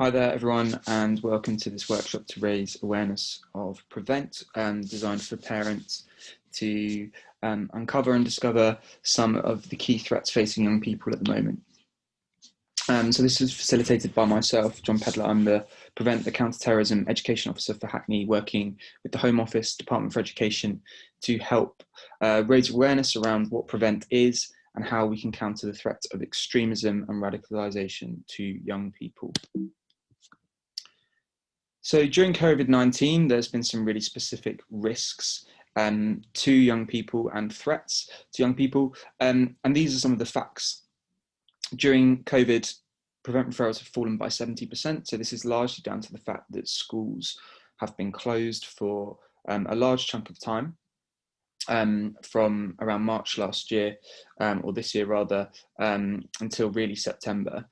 Hi there, everyone, and welcome to this workshop to raise awareness of Prevent, designed for parents to uncover and discover some of the key threats facing young people at the moment. So this is facilitated by myself, John Pedler. I'm the Prevent the Counter-Terrorism Education Officer for Hackney, working with the Home Office, Department for Education, to help raise awareness around what Prevent is and how we can counter the threat of extremism and radicalisation to young people. So during COVID-19, there's been some really specific risks to young people and threats to young people. And these are some of the facts. During COVID, prevent referrals have fallen by 70%. So this is largely down to the fact that schools have been closed for a large chunk of time from around March last year, or this year rather, until really September.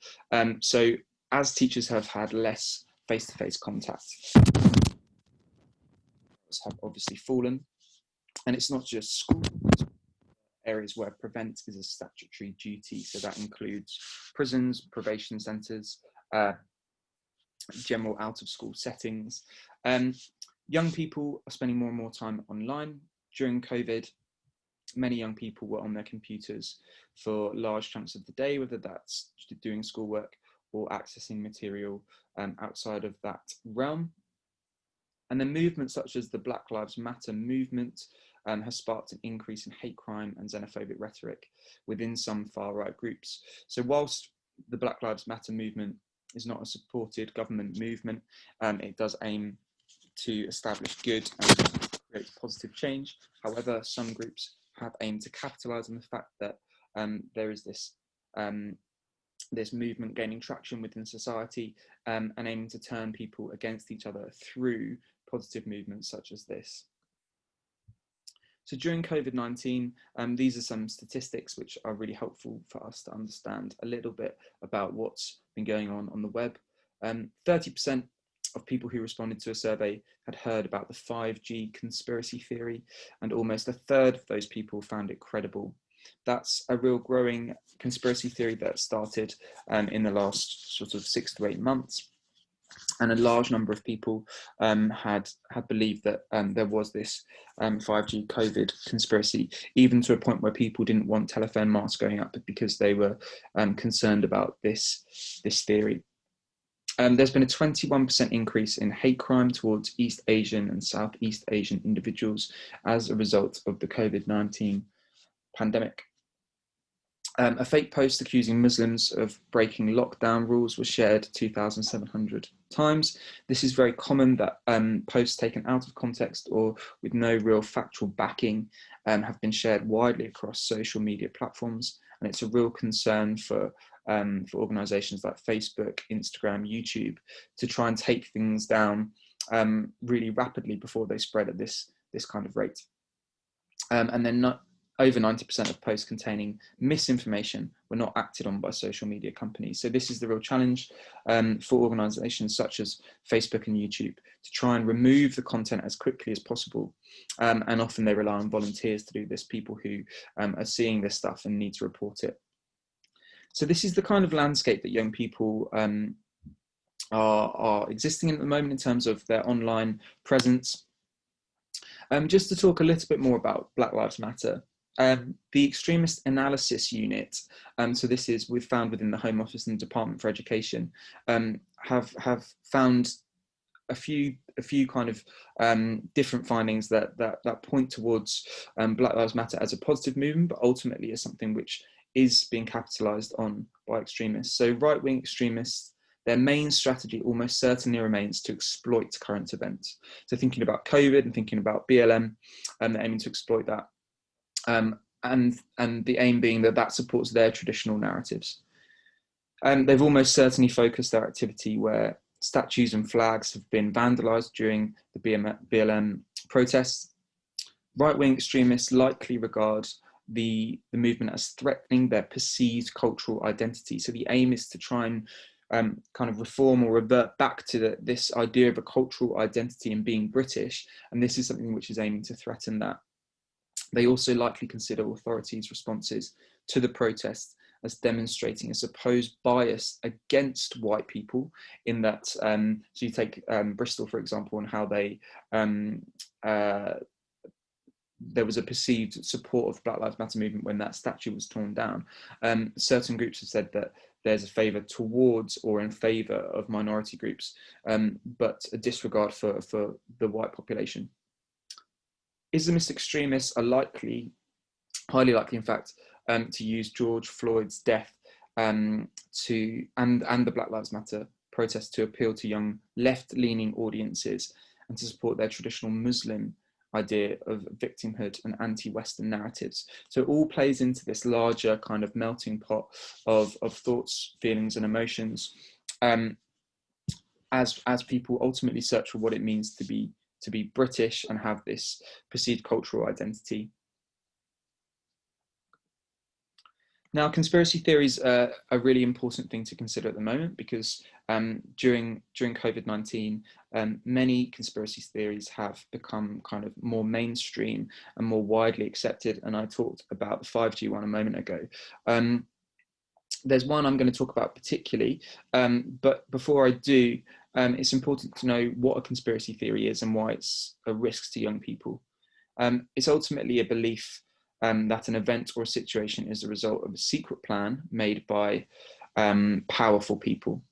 So as teachers have had less face-to-face contact, have obviously fallen, and it's not just schools, areas where prevent is a statutory duty, so that includes prisons, probation centres, general out-of-school settings. Young people are spending more and more time online. During COVID, many young people were on their computers for large chunks of the day, whether that's doing schoolwork or accessing material outside of that realm. And then movements such as the Black Lives Matter movement has sparked an increase in hate crime and xenophobic rhetoric within some far-right groups. So whilst the Black Lives Matter movement is not a supported government movement, it does aim to establish good and create positive change. However, some groups have aimed to capitalise on the fact that there is this movement gaining traction within society and aiming to turn people against each other through positive movements such as this. So during COVID-19, these are some statistics which are really helpful for us to understand a little bit about what's been going on the web. 30% of people who responded to a survey had heard about the 5G conspiracy theory, and almost a third of those people found it credible. That's a real growing conspiracy theory that started in the last sort of 6 to 8 months. And a large number of people had believed that there was this 5G COVID conspiracy, even to a point where people didn't want telephone masks going up because they were concerned about this theory. There's been a 21% increase in hate crime towards East Asian and Southeast Asian individuals as a result of the COVID-19 pandemic. A fake post accusing Muslims of breaking lockdown rules was shared 2,700 times. This is very common, that posts taken out of context or with no real factual backing have been shared widely across social media platforms, and it's a real concern for organisations like Facebook, Instagram, YouTube to try and take things down really rapidly before they spread at this kind of rate. And then over 90% of posts containing misinformation were not acted on by social media companies. So this is the real challenge for organisations such as Facebook and YouTube to try and remove the content as quickly as possible. And often they rely on volunteers to do this, people who are seeing this stuff and need to report it. So this is the kind of landscape that young people are existing in at the moment in terms of their online presence. Just to talk a little bit more about Black Lives Matter. The Extremist Analysis Unit, so this is we've found within the Home Office and Department for Education, have found a few kind of different findings that point towards Black Lives Matter as a positive movement, but ultimately as something which is being capitalised on by extremists. So right-wing extremists, their main strategy almost certainly remains to exploit current events. So thinking about COVID and thinking about BLM, they're aiming to exploit that. And the aim being that supports their traditional narratives. They've almost certainly focused their activity where statues and flags have been vandalised during the BLM protests. Right-wing extremists likely regard the movement as threatening their perceived cultural identity. So the aim is to try and kind of reform or revert back to this idea of a cultural identity and being British, and this is something which is aiming to threaten that. They also likely consider authorities' responses to the protests as demonstrating a supposed bias against white people, in that, so you take Bristol, for example, and how they, there was a perceived support of Black Lives Matter movement when that statue was torn down. Certain groups have said that there's a favour towards or in favour of minority groups, but a disregard for the white population. Islamist extremists are likely, highly likely in fact, to use George Floyd's death and the Black Lives Matter protest to appeal to young left-leaning audiences and to support their traditional Muslim idea of victimhood and anti-Western narratives. So it all plays into this larger kind of melting pot of thoughts, feelings, and emotions, as people ultimately search for what it means to be British and have this perceived cultural identity. Now, conspiracy theories are a really important thing to consider at the moment, because during COVID-19, many conspiracy theories have become kind of more mainstream and more widely accepted. And I talked about the 5G one a moment ago. There's one I'm going to talk about particularly, but before I do, it's important to know what a conspiracy theory is and why it's a risk to young people. It's ultimately a belief that an event or a situation is the result of a secret plan made by powerful people.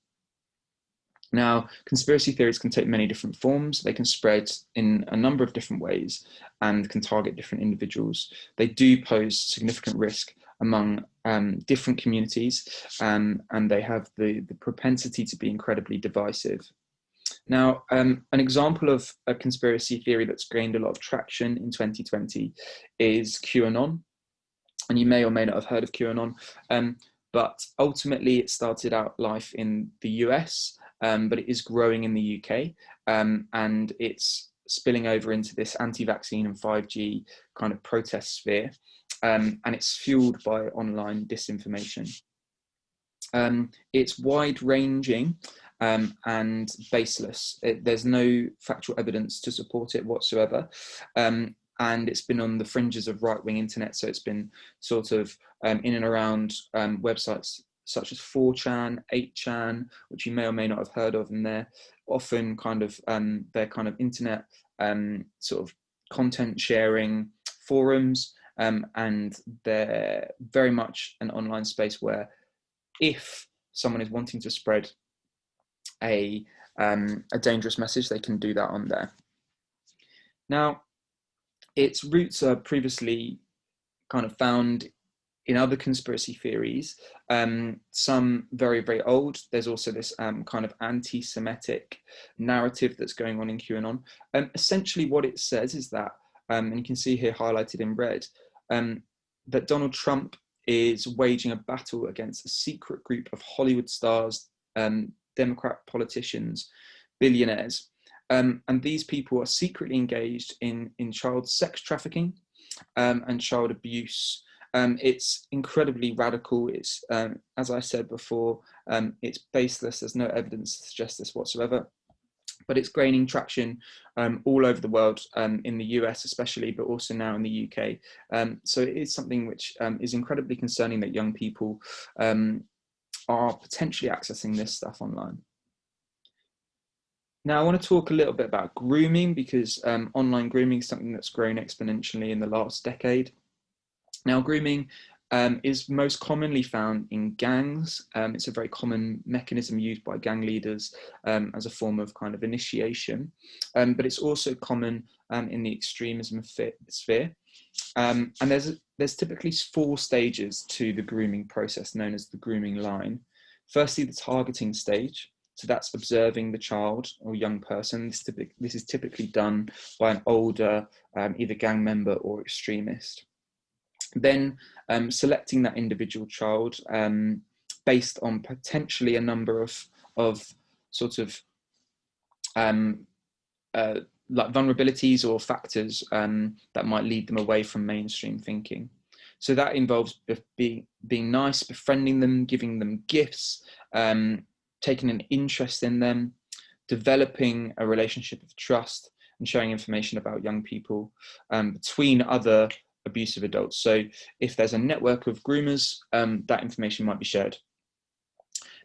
Now, conspiracy theories can take many different forms. They can spread in a number of different ways and can target different individuals. They do pose significant risk among different communities, and they have the propensity to be incredibly divisive. Now, an example of a conspiracy theory that's gained a lot of traction in 2020 is QAnon. And you may or may not have heard of QAnon, but ultimately it started out life in the US, but it is growing in the UK, and it's spilling over into this anti-vaccine and 5G kind of protest sphere, and it's fueled by online disinformation. It's wide-ranging, and baseless. There's no factual evidence to support it whatsoever. And it's been on the fringes of right-wing internet. So it's been sort of in and around websites such as 4chan, 8chan, which you may or may not have heard of. And they're often kind of, they're kind of internet sort of content sharing forums. And they're very much an online space where if someone is wanting to spread a dangerous message, they can do that on there. Now, its roots are previously kind of found in other conspiracy theories, some very, very old. There's also this kind of anti-Semitic narrative that's going on in QAnon. Essentially what it says is that, and you can see here highlighted in red, that Donald Trump is waging a battle against a secret group of Hollywood stars, Democrat politicians, billionaires. And these people are secretly engaged in child sex trafficking and child abuse. It's incredibly radical. It's, as I said before, it's baseless. There's no evidence to suggest this whatsoever. But it's gaining traction all over the world, in the US especially, but also now in the UK. So it is something which is incredibly concerning, that young people are potentially accessing this stuff online. Now, I want to talk a little bit about grooming, because online grooming is something that's grown exponentially in the last decade. Now, grooming is most commonly found in gangs. It's a very common mechanism used by gang leaders as a form of kind of initiation, but it's also common in the extremism sphere. And there's typically 4 stages to the grooming process, known as the grooming line. Firstly, the targeting stage. So that's observing the child or young person. This is typically done by an older, either gang member or extremist. Then selecting that individual child based on potentially a number of sort of like vulnerabilities or factors that might lead them away from mainstream thinking. So that involves being nice, befriending them, giving them gifts, taking an interest in them, developing a relationship of trust, and sharing information about young people between other abusive adults. So if there's a network of groomers, that information might be shared.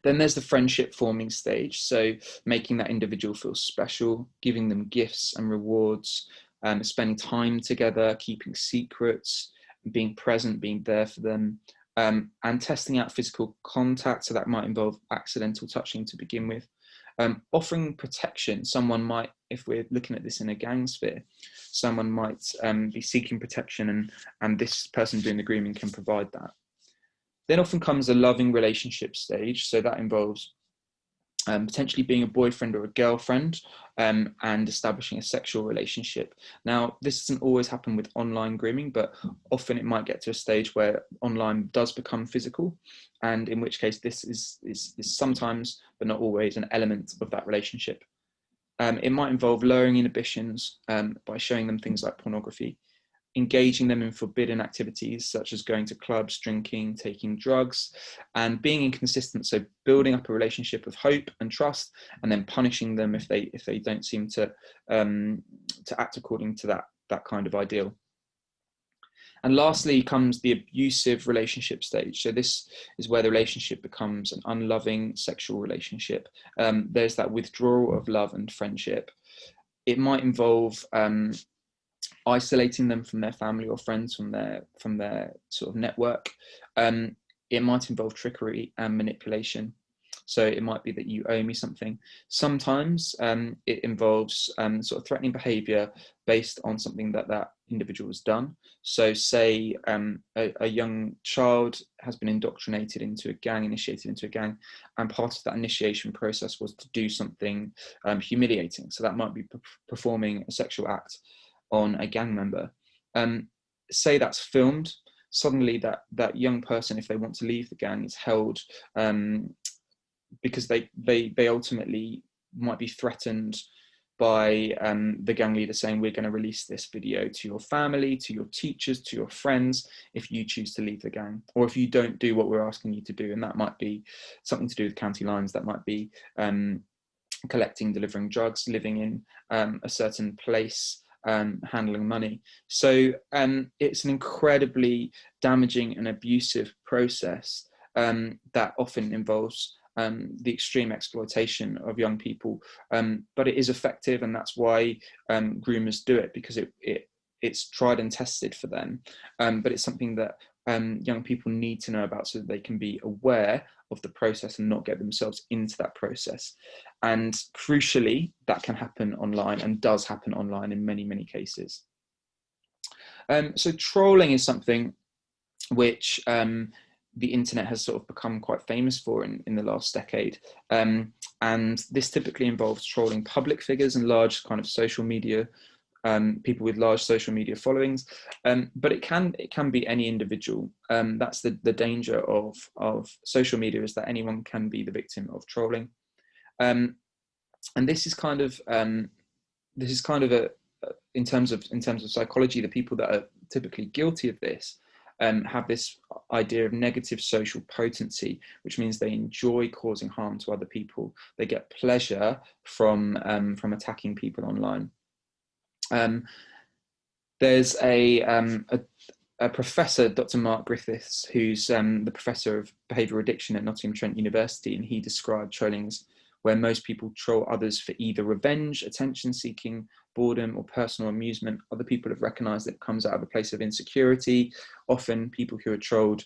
Then there's the friendship forming stage. So making that individual feel special, giving them gifts and rewards, spending time together, keeping secrets, being present, being there for them, and testing out physical contact. So that might involve accidental touching to begin with. Offering protection. Someone might, if we're looking at this in a gang sphere, someone might be seeking protection, and this person doing the grooming can provide that. Then often comes a loving relationship stage. So that involves potentially being a boyfriend or a girlfriend, and establishing a sexual relationship. Now, this doesn't always happen with online grooming, but often it might get to a stage where online does become physical, and in which case this is sometimes, but not always, an element of that relationship. It might involve lowering inhibitions by showing them things like pornography, engaging them in forbidden activities such as going to clubs, drinking, taking drugs, and being inconsistent. So building up a relationship of hope and trust, and then punishing them if they don't seem to act according to that kind of ideal. And lastly comes the abusive relationship stage. So this is where the relationship becomes an unloving sexual relationship. There's that withdrawal of love and friendship. It might involve isolating them from their family or friends, from their sort of network. It might involve trickery and manipulation. So it might be that you owe me something. Sometimes it involves sort of threatening behavior based on something that individual has done. So say a young child has been indoctrinated into a gang, initiated into a gang, and part of that initiation process was to do something humiliating. So that might be performing a sexual act on a gang member. Say that's filmed, suddenly that young person, if they want to leave the gang, is held because they ultimately might be threatened by the gang leader saying, we're going to release this video to your family, to your teachers, to your friends, if you choose to leave the gang, or if you don't do what we're asking you to do. And that might be something to do with county lines. That might be collecting, delivering drugs, living in a certain place, handling money. So it's an incredibly damaging and abusive process that often involves the extreme exploitation of young people, but it is effective, and that's why groomers do it, because it's tried and tested for them. But it's something that young people need to know about so that they can be aware of the process and not get themselves into that process. And crucially, that can happen online, and does happen online in many, many cases. So trolling is something which the internet has sort of become quite famous for in the last decade. And this typically involves trolling public figures and large kind of social media, people with large social media followings, but it can be any individual. That's the danger of social media, is that anyone can be the victim of trolling. And this is kind of in terms of psychology, the people that are typically guilty of this have this idea of negative social potency, which means they enjoy causing harm to other people. They get pleasure from attacking people online. There's a professor, Dr. Mark Griffiths, who's the professor of behavioural addiction at Nottingham Trent University, and he described trolling as where most people troll others for either revenge, attention seeking, boredom, or personal amusement. Other people have recognised that it comes out of a place of insecurity. Often people who are trolled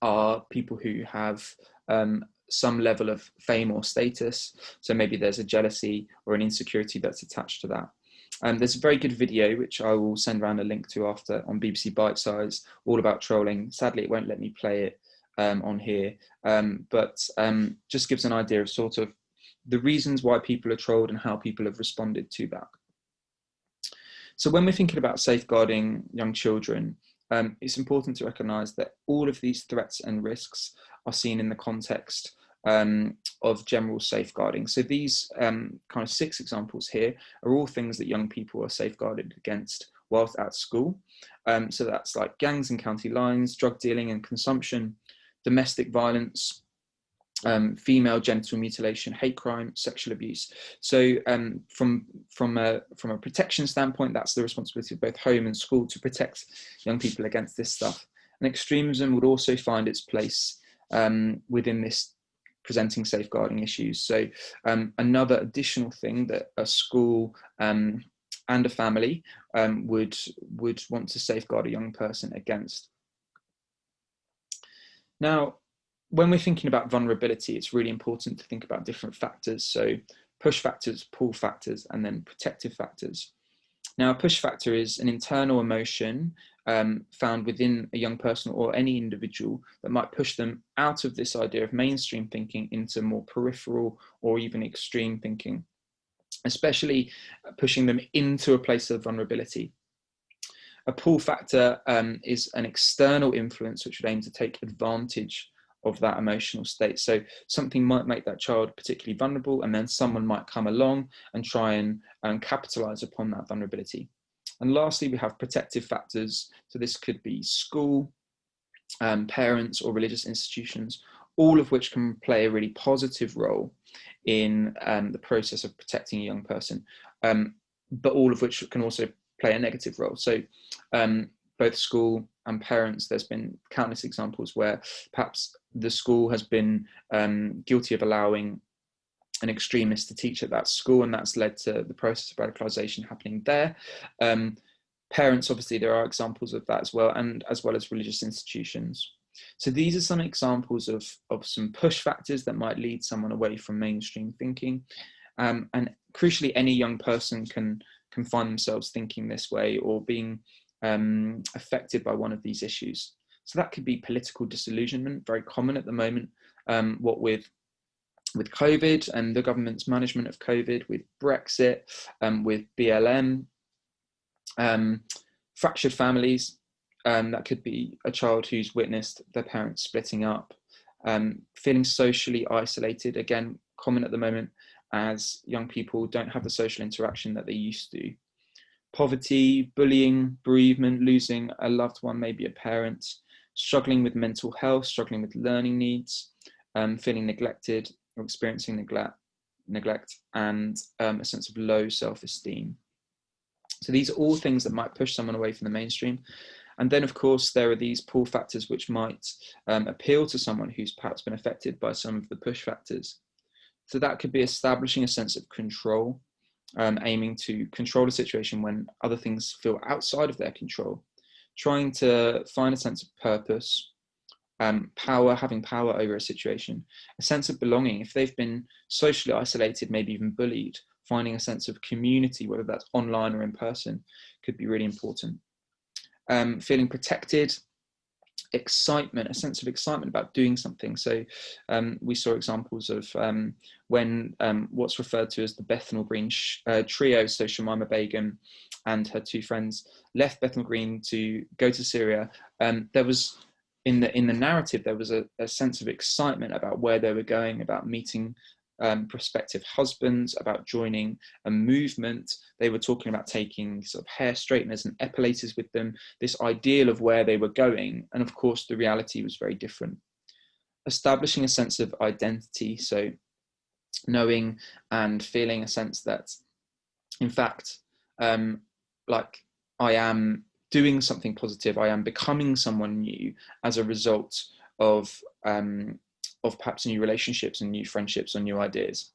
are people who have some level of fame or status. So maybe there's a jealousy or an insecurity that's attached to that. There's a very good video, which I will send around a link to after, on BBC Bitesize, all about trolling. Sadly, it won't let me play it on here, but just gives an idea of sort of the reasons why people are trolled and how people have responded to that. So when we're thinking about safeguarding young children, it's important to recognise that all of these threats and risks are seen in the context of general safeguarding. So these kind of 6 examples here are all things that young people are safeguarded against whilst at school. So that's like gangs and county lines, drug dealing and consumption, domestic violence, female genital mutilation, hate crime, sexual abuse. So from a protection standpoint, that's the responsibility of both home and school to protect young people against this stuff. And extremism would also find its place within this, presenting safeguarding issues. So another additional thing that a school and a family would want to safeguard a young person against. Now, when we're thinking about vulnerability, it's really important to think about different factors. So push factors, pull factors, and then protective factors. Now, a push factor is an internal emotion found within a young person or any individual that might push them out of this idea of mainstream thinking into more peripheral or even extreme thinking, especially pushing them into a place of vulnerability. A pull factor is an external influence which would aim to take advantage of that emotional state. So something might make that child particularly vulnerable, and then someone might come along and try and capitalize upon that vulnerability. And lastly, we have protective factors. So this could be school, parents, or religious institutions, all of which can play a really positive role in the process of protecting a young person, but all of which can also play a negative role. So both school and parents, there's been countless examples where perhaps the school has been guilty of allowing an extremist to teach at that school, and that's led to the process of radicalization happening there. Parents, obviously, there are examples of that as well, and as well as religious institutions. So these are some examples of some push factors that might lead someone away from mainstream thinking. And crucially, any young person can find themselves thinking this way or being affected by one of these issues. So that could be political disillusionment, very common at the moment, what with COVID and the government's management of COVID, with Brexit, with BLM, fractured families. That could be a child who's witnessed their parents splitting up, feeling socially isolated, again, common at the moment, as young people don't have the social interaction that they used to. Poverty, bullying, bereavement, losing a loved one, maybe a parent, struggling with mental health, struggling with learning needs, feeling neglected or experiencing neglect, and a sense of low self-esteem. So these are all things that might push someone away from the mainstream. And then, of course, there are these pull factors which might appeal to someone who's perhaps been affected by some of the push factors. So that could be establishing a sense of control, aiming to control a situation when other things feel outside of their control, trying to find a sense of purpose, having power over a situation, a sense of belonging. If they've been socially isolated, maybe even bullied, finding a sense of community, whether that's online or in person, could be really important. Feeling protected, excitement, a sense of excitement about doing something. So we saw examples of when what's referred to as the Bethnal Green trio, so Shamima Begum and her two friends left Bethnal Green to go to Syria. There was, in the narrative, there was a sense of excitement about where they were going, about meeting prospective husbands, about joining a movement. They were talking about taking sort of hair straighteners and epilators with them, this ideal of where they were going. And of course, the reality was very different. Establishing a sense of identity, so knowing and feeling a sense that, in fact, like I am doing something positive, I am becoming someone new as a result of perhaps new relationships and new friendships or new ideas.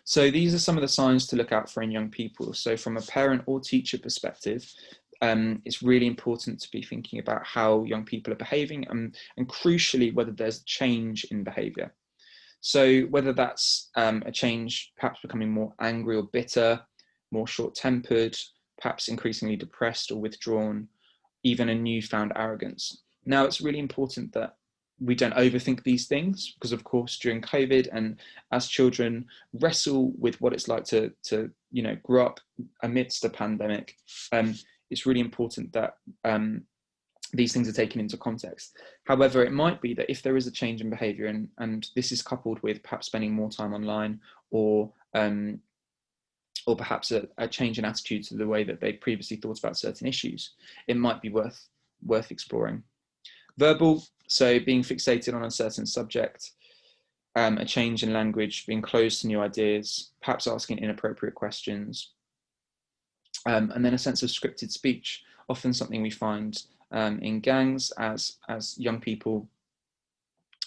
So these are some of the signs to look out for in young people. So from a parent or teacher perspective, it's really important to be thinking about how young people are behaving and crucially, whether there's a change in behavior. So whether that's a change, perhaps becoming more angry or bitter, more short-tempered, perhaps increasingly depressed or withdrawn, even a newfound arrogance. Now, it's really important that we don't overthink these things, because of course during COVID and as children wrestle with what it's like to grow up amidst a pandemic, it's really important that these things are taken into context. However, it might be that if there is a change in behavior and this is coupled with perhaps spending more time online or perhaps a change in attitude to the way that they previously thought about certain issues, it might be worth exploring. Verbal, so being fixated on a certain subject, a change in language, being closed to new ideas, perhaps asking inappropriate questions. And then a sense of scripted speech, often something we find in gangs as young people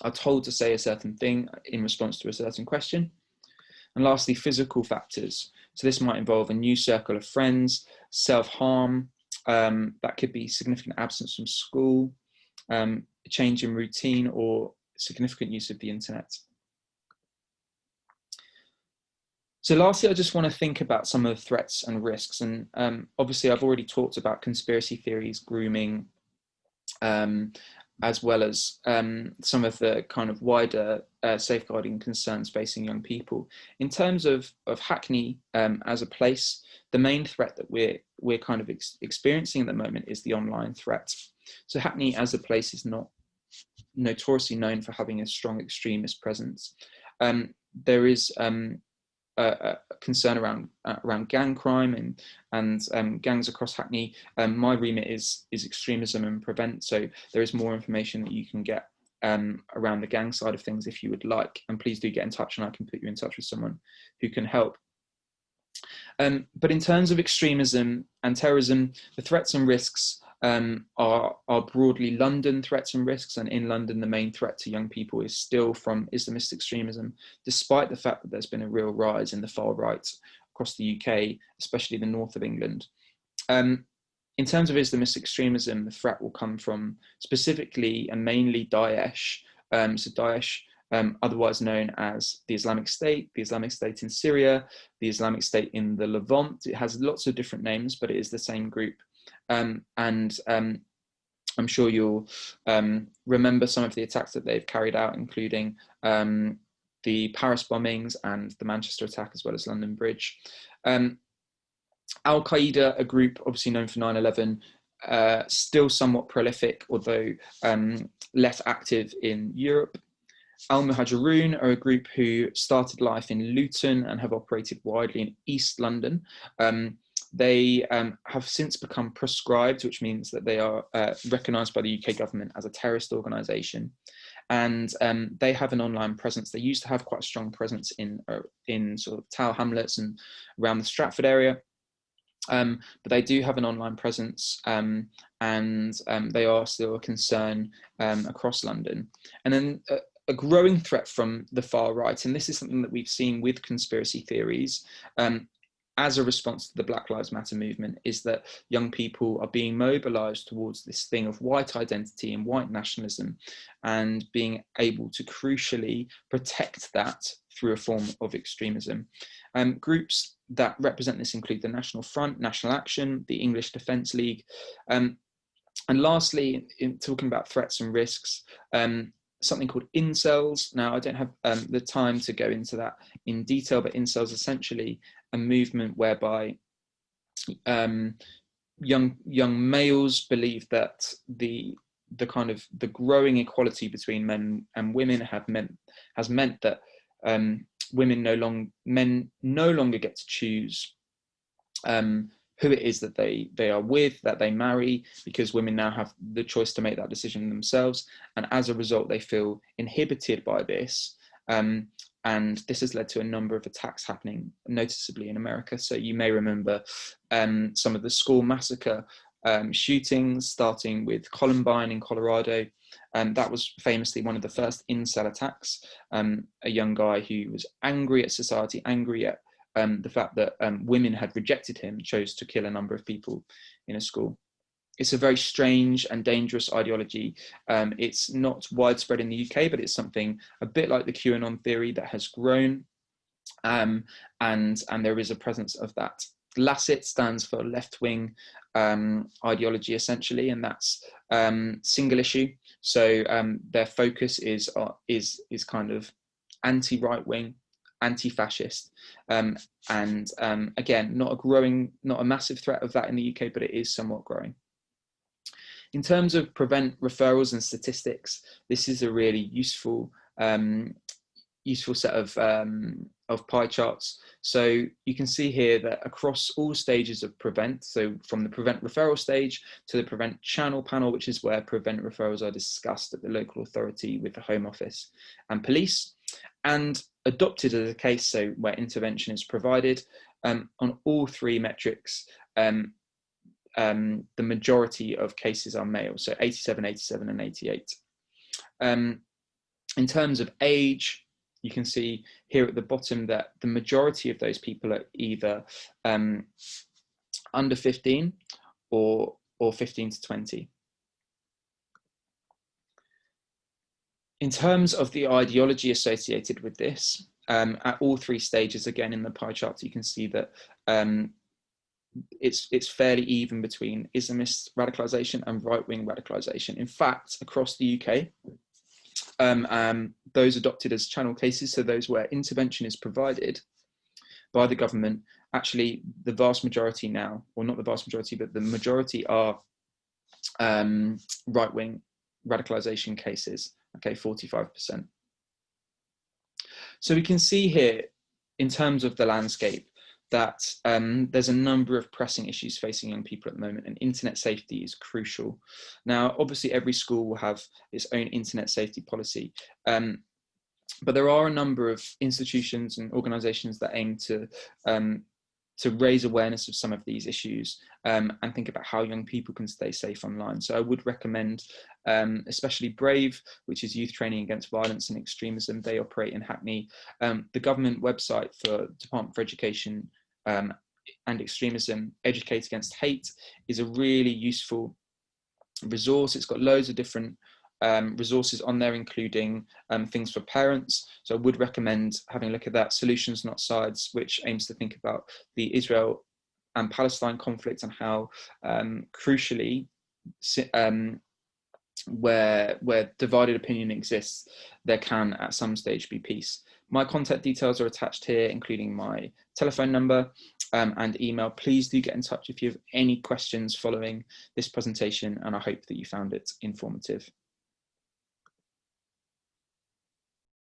are told to say a certain thing in response to a certain question. And lastly, physical factors. So this might involve a new circle of friends, self-harm, that could be significant absence from school, a change in routine, or significant use of the internet. So lastly, I just want to think about some of the threats and risks. And obviously, I've already talked about conspiracy theories, grooming, as well as some of the kind of wider safeguarding concerns facing young people. In terms of Hackney as a place, the main threat that we're kind of experiencing at the moment is the online threat. So Hackney as a place is not notoriously known for having a strong extremist presence. There is a concern around gang crime and gangs across Hackney. My remit is extremism and prevent, so there is more information that you can get around the gang side of things if you would like, and please do get in touch and I can put you in touch with someone who can help. But in terms of extremism and terrorism, the threats and risks are broadly London threats and risks, and in London the main threat to young people is still from Islamist extremism, despite the fact that there's been a real rise in the far right across the UK, especially the north of England. In terms of Islamist extremism, the threat will come from specifically and mainly Daesh. So Daesh, otherwise known as the Islamic State in Syria, the Islamic State in the Levant. It has lots of different names, but it is the same group. And I'm sure you'll remember some of the attacks that they've carried out, including the Paris bombings and the Manchester attack, as well as London Bridge. Al-Qaeda, a group obviously known for 9/11, still somewhat prolific, although less active in Europe. Al-Muhajirun are a group who started life in Luton and have operated widely in East London. They have since become proscribed, which means that they are recognised by the UK government as a terrorist organisation. And they have an online presence. They used to have quite a strong presence in sort of Tower Hamlets and around the Stratford area. But they do have an online presence, and they are still a concern across London. And then a growing threat from the far right, and this is something that we've seen with conspiracy theories as a response to the Black Lives Matter movement, is that young people are being mobilized towards this thing of white identity and white nationalism, and being able to crucially protect that through a form of extremism. Groups that represent this include the National Front, National Action, the English Defence League. And lastly, in talking about threats and risks, something called incels. Now, I don't have the time to go into that in detail, but incels essentially a movement whereby young males believe that the growing equality between men and women has meant that men no longer get to choose who it is that they are with, that they marry, because women now have the choice to make that decision themselves. And as a result, they feel inhibited by this. And this has led to a number of attacks happening noticeably in America. So you may remember some of the school massacre shootings, starting with Columbine in Colorado. That was famously one of the first incel attacks. A young guy who was angry at society, angry at the fact that women had rejected him, chose to kill a number of people in a school. It's a very strange and dangerous ideology. It's not widespread in the UK, but it's something a bit like the QAnon theory that has grown, and there is a presence of that. LACIT stands for left-wing ideology, essentially, and that's single issue. So their focus is kind of anti-right-wing, anti-fascist, and again, not a massive threat of that in the UK, but it is somewhat growing. In terms of prevent referrals and statistics, this is a really useful useful set of pie charts. So you can see here that across all stages of prevent, so from the prevent referral stage to the prevent channel panel, which is where prevent referrals are discussed at the local authority with the Home Office and police, and adopted as a case, so where intervention is provided, on all three metrics, the majority of cases are male, so 87, 87 and 88. In terms of age, you can see here at the bottom that the majority of those people are either under 15 or 15 to 20. In terms of the ideology associated with this, at all three stages, again in the pie charts, you can see that it's fairly even between Islamist radicalisation and right-wing radicalisation. In fact, across the UK, those adopted as channel cases, so those where intervention is provided by the government, actually the vast majority now, or not the vast majority, but the majority are right-wing radicalisation cases, okay, 45%. So we can see here, in terms of the landscape, that there's a number of pressing issues facing young people at the moment, and internet safety is crucial. Now, obviously, every school will have its own internet safety policy, but there are a number of institutions and organisations that aim to raise awareness of some of these issues and think about how young people can stay safe online. So I would recommend, especially BRAVE, which is Youth Training Against Violence and Extremism. They operate in Hackney. The government website for Department for Education and Extremism, Educate Against Hate, is a really useful resource. It's got loads of different resources on there, including things for parents. So I would recommend having a look at that. Solutions Not Sides, which aims to think about the Israel and Palestine conflict and how crucially where divided opinion exists, there can at some stage be peace. My contact details are attached here, including my telephone number and email. Please do get in touch if you have any questions following this presentation, and I hope that you found it informative.